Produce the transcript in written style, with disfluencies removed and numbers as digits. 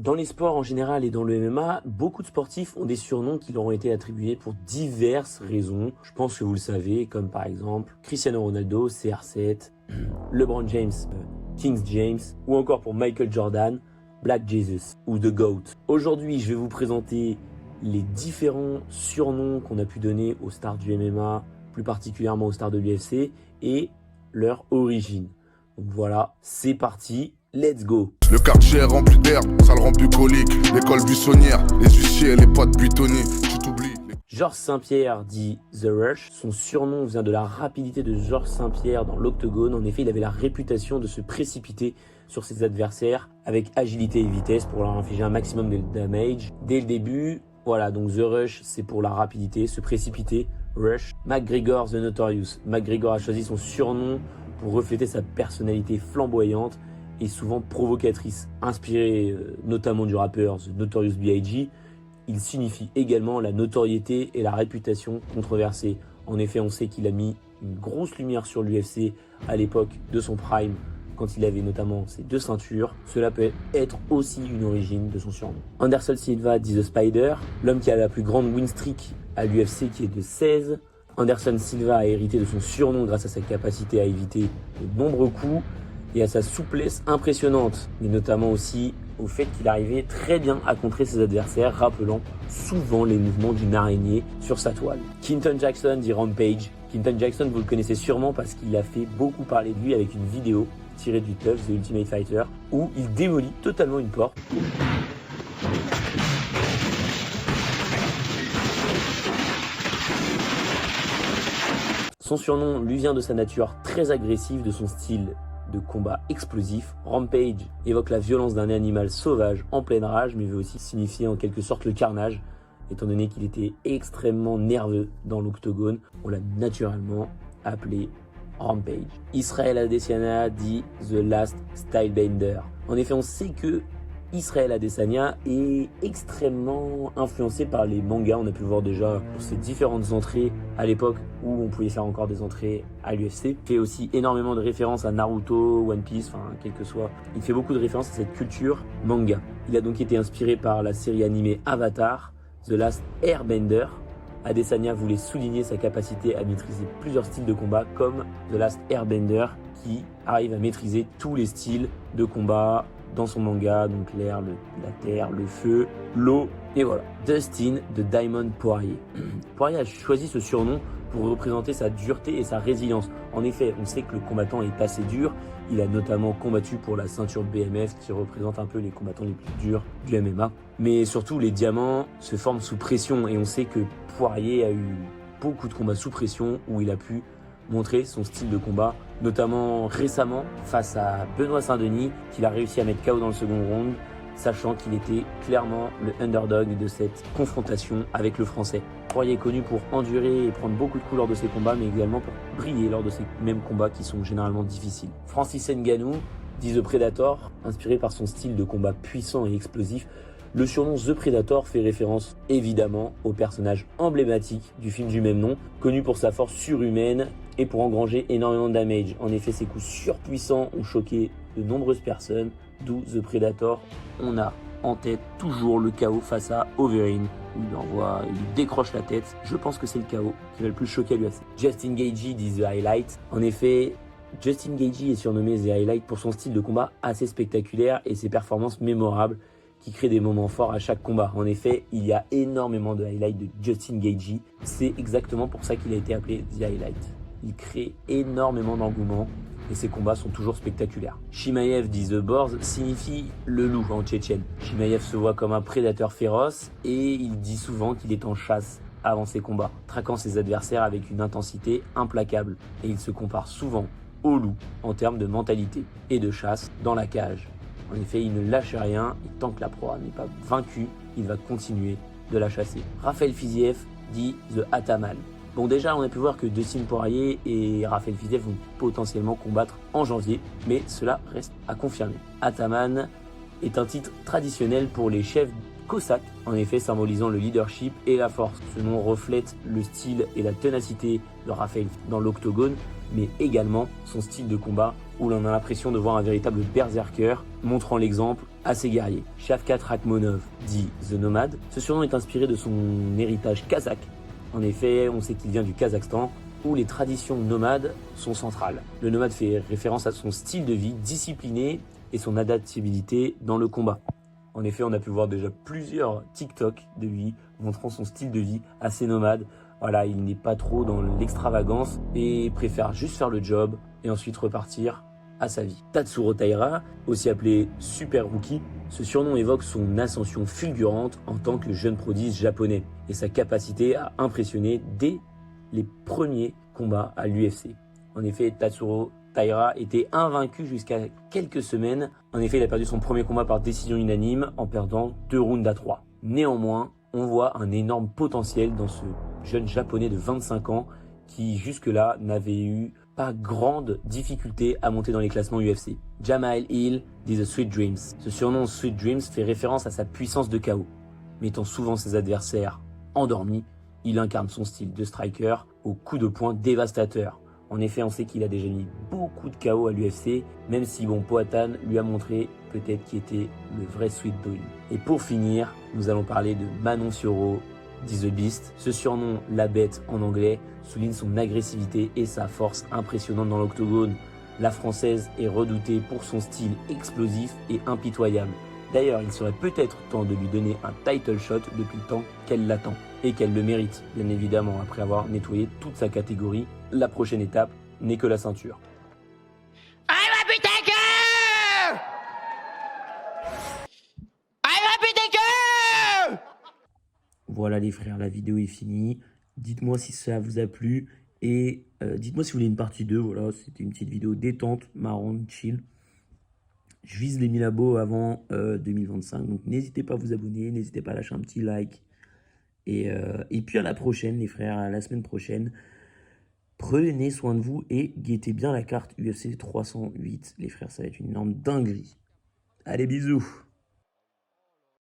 Dans les sports en général et dans le MMA, beaucoup de sportifs ont des surnoms qui leur ont été attribués pour diverses raisons. Je pense que vous le savez, comme par exemple Cristiano Ronaldo, CR7, LeBron James, King James, ou encore pour Michael Jordan, Black Jesus ou The GOAT. Aujourd'hui, je vais vous présenter les différents surnoms qu'on a pu donner aux stars du MMA, plus particulièrement aux stars de l'UFC, et leur origine. Donc voilà, c'est parti, let's go. Le quartier est rempli d'herbe, ça le rend bucolique. L'école buissonnière, les huissiers et les potes buitonnés. Tu t'oublies. Georges Saint-Pierre dit The Rush. Son surnom vient de la rapidité de Georges Saint-Pierre dans l'octogone. En effet, il avait la réputation de se précipiter sur ses adversaires avec agilité et vitesse pour leur infliger un maximum de damage. Dès le début, voilà, donc The Rush, c'est pour la rapidité, se précipiter, Rush. McGregor The Notorious. McGregor a choisi son surnom pour refléter sa personnalité flamboyante et souvent provocatrice. Inspiré notamment du rappeur The Notorious B.I.G., il signifie également la notoriété et la réputation controversée. En effet, on sait qu'il a mis une grosse lumière sur l'UFC à l'époque de son prime, quand il avait notamment ses 2 ceintures. Cela peut être aussi une origine de son surnom. Anderson Silva dit The Spider, l'homme qui a la plus grande win streak à l'UFC qui est de 16. Anderson Silva a hérité de son surnom grâce à sa capacité à éviter de nombreux coups et à sa souplesse impressionnante, mais notamment aussi au fait qu'il arrivait très bien à contrer ses adversaires, rappelant souvent les mouvements d'une araignée sur sa toile. Quinton Jackson dit Rampage. Quinton Jackson, vous le connaissez sûrement parce qu'il a fait beaucoup parler de lui avec une vidéo tirée du TUF, The Ultimate Fighter, où il démolit totalement une porte. Son surnom lui vient de sa nature très agressive, de son style de combat explosif. Rampage évoque la violence d'un animal sauvage en pleine rage, mais veut aussi signifier en quelque sorte le carnage, étant donné qu'il était extrêmement nerveux dans l'octogone. On l'a naturellement appelé Rampage. Israel Adesanya dit The Last Stylebender. En effet, on sait que Israel Adesanya est extrêmement influencé par les mangas. On a pu le voir déjà pour ses différentes entrées à l'époque où on pouvait faire encore des entrées à l'UFC. Il fait aussi énormément de références à Naruto, One Piece, enfin quel que soit. Il fait beaucoup de références à cette culture manga. Il a donc été inspiré par la série animée Avatar, The Last Airbender. Adesanya voulait souligner sa capacité à maîtriser plusieurs styles de combat comme The Last Airbender qui arrive à maîtriser tous les styles de combat dans son manga, donc l'air, la terre, le feu, l'eau, et voilà. Dustin de Diamond Poirier. Poirier a choisi ce surnom pour représenter sa dureté et sa résilience. En effet, on sait que le combattant est assez dur. Il a notamment combattu pour la ceinture BMF qui représente un peu les combattants les plus durs du MMA. Mais surtout, les diamants se forment sous pression et on sait que Poirier a eu beaucoup de combats sous pression où il a pu montrer son style de combat, notamment récemment face à Benoît Saint-Denis, qu'il a réussi à mettre KO dans le second round, sachant qu'il était clairement le underdog de cette confrontation avec le Français. Poirier est connu pour endurer et prendre beaucoup de coups lors de ses combats, mais également pour briller lors de ces mêmes combats qui sont généralement difficiles. Francis Ngannou dit The Predator, inspiré par son style de combat puissant et explosif. Le surnom The Predator fait référence évidemment au personnage emblématique du film du même nom, connu pour sa force surhumaine et pour engranger énormément de damage. En effet, ses coups surpuissants ont choqué de nombreuses personnes, d'où The Predator. On a en tête toujours le KO face à Overeem, où il lui décroche la tête. Je pense que c'est le KO qui va le plus choquer à l'UFC. Justin Gaethje dit The Highlight. En effet, Justin Gaethje est surnommé The Highlight pour son style de combat assez spectaculaire et ses performances mémorables qui créent des moments forts à chaque combat. En effet, il y a énormément de highlights de Justin Gaethje. C'est exactement pour ça qu'il a été appelé The Highlight. Il crée énormément d'engouement et ses combats sont toujours spectaculaires. Chimaev dit The Boars signifie le loup en tchétchène. Chimaev se voit comme un prédateur féroce et il dit souvent qu'il est en chasse avant ses combats, traquant ses adversaires avec une intensité implacable. Et il se compare souvent au loup en termes de mentalité et de chasse dans la cage. En effet, il ne lâche rien et tant que la proie n'est pas vaincue, il va continuer de la chasser. Raphaël Fiziev dit The Ataman. Bon, déjà, on a pu voir que Dustin Poirier et Raphaël Fiziev vont potentiellement combattre en janvier, mais cela reste à confirmer. Ataman est un titre traditionnel pour les chefs cosaques, en effet symbolisant le leadership et la force. Ce nom reflète le style et la ténacité de Raphaël dans l'octogone, mais également son style de combat où l'on a l'impression de voir un véritable berserker, montrant l'exemple assez guerrier. Shavkat Rakhmonov, dit The Nomad, ce surnom est inspiré de son héritage kazakh. En effet, on sait qu'il vient du Kazakhstan, où les traditions nomades sont centrales. Le nomade fait référence à son style de vie discipliné et son adaptabilité dans le combat. En effet, on a pu voir déjà plusieurs TikTok de lui montrant son style de vie assez nomade. Voilà, il n'est pas trop dans l'extravagance et préfère juste faire le job et ensuite repartir à sa vie. Tatsuro Taira, aussi appelé Super Rookie, ce surnom évoque son ascension fulgurante en tant que jeune prodige japonais et sa capacité à impressionner dès les premiers combats à l'UFC. En effet, Tatsuro Taira était invaincu jusqu'à quelques semaines. En effet, il a perdu son premier combat par décision unanime en perdant 2 rounds à 3. Néanmoins, on voit un énorme potentiel dans ce jeune japonais de 25 ans qui jusque-là n'avait eu pas grande difficulté à monter dans les classements UFC. Jamahal Hill dit The Sweet Dreams. Ce surnom Sweet Dreams fait référence à sa puissance de KO. Mettant souvent ses adversaires endormis, il incarne son style de striker au coup de poing dévastateur. En effet, on sait qu'il a déjà mis beaucoup de KO à l'UFC, même si Poatan lui a montré peut-être qui était le vrai Sweet Boy. Et pour finir, nous allons parler de Manon Fiorot, dit The Beast. Ce surnom, la bête en anglais, souligne son agressivité et sa force impressionnante dans l'octogone. La française est redoutée pour son style explosif et impitoyable. D'ailleurs, il serait peut-être temps de lui donner un title shot depuis le temps qu'elle l'attend. Et qu'elle le mérite, bien évidemment, après avoir nettoyé toute sa catégorie. La prochaine étape n'est que la ceinture. Voilà les frères, la vidéo est finie. Dites-moi si ça vous a plu et dites-moi si vous voulez une partie 2. Voilà, c'était une petite vidéo détente, marrante, chill. Je vise les 1000 abos avant 2025, donc n'hésitez pas à vous abonner, n'hésitez pas à lâcher un petit like. Et puis à la prochaine les frères, à la semaine prochaine. Prenez soin de vous et guettez bien la carte UFC 308 les frères, ça va être une énorme dinguerie. Allez, bisous.